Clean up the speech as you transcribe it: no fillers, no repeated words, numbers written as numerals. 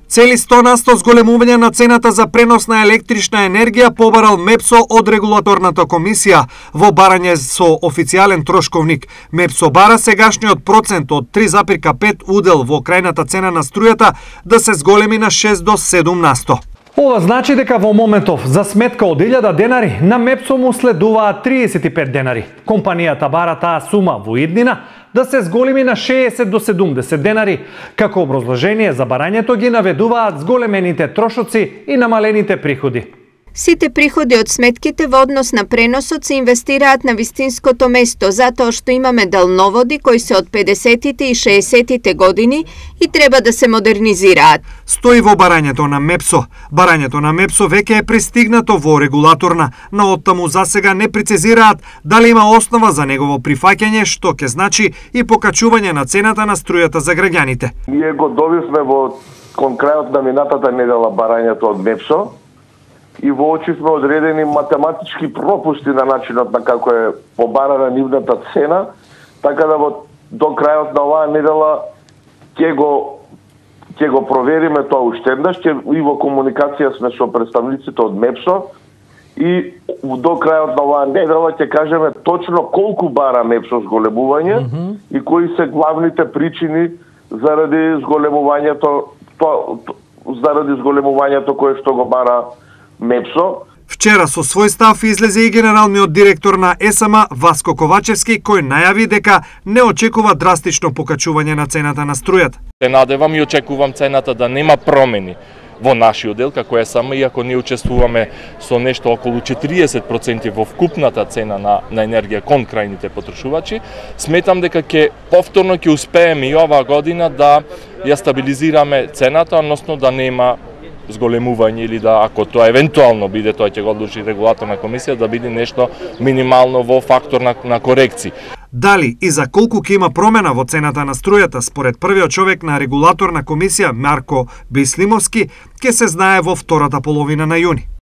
Цели 100% зголемување на цената за пренос на електрична енергија побарал МЕПСО од регулаторната комисија. Во барање со официјален трошковник, МЕПСО бара сегашниот процент од 3,5 удел во крајната цена на струјата да се зголеми на 6 до 7%. Ова значи дека во моментов за сметка од 1000 денари на МЕПСО му следуваат 35 денари. Компанијата бара таа сума во иднина да се зголеми на 60 до 70 денари. Како образложение за барањето ги наведуваат зголемените трошоци и намалените приходи. Сите приходи од сметките во однос на преносот се инвестираат на вистинското место, затоа што имаме далноводи кои се од 50-тите и 60-тите години и треба да се модернизираат. Стои во барањето на МЕПСО. Барањето на МЕПСО веќе е пристигнато во регулаторна, но оттаму засега не прецизираат дали има основа за негово прифаќање, што ќе значи и покачување на цената на струјата за граѓаните. Ние го добивме кон крајот на минатата недела барањето од МЕПСО и во очи сме одредени математички пропусти на начинот на како е побарана нивната цена, така да до крајот на оваа недела ќе го провериме тоа уште еднаш, и во комуникација сме со представниците од МЕПСО и до крајот на оваа недела ќе кажеме точно колку бара МЕПСО зголемување и кои се главните причини заради зголемувањето кое што го бара МЕПСО. Вчера со свој став излезе и генералниот директор на ЕСМ Васко Ковачевски, кој најави дека не очекува драстично покачување на цената на струјата. Се надевам и очекувам цената да нема промени во нашиот дел како ЕСМ, иако ние учествуваме со нешто околу 40% во вкупната цена на енергија кон крајните потрошувачи. Сметам дека повторно ќе успееме и оваа година да ја стабилизираме цената, односно да нема зголемување или да, ако тоа евентуално биде, тоа ќе го одлучи регулаторна комисија, да биде нешто минимално во фактор на корекции. Дали и за колку ќе има промена во цената на струјата, според првиот човек на регулаторна комисија Марко Бислимовски, ќе се знае во втората половина на јуни.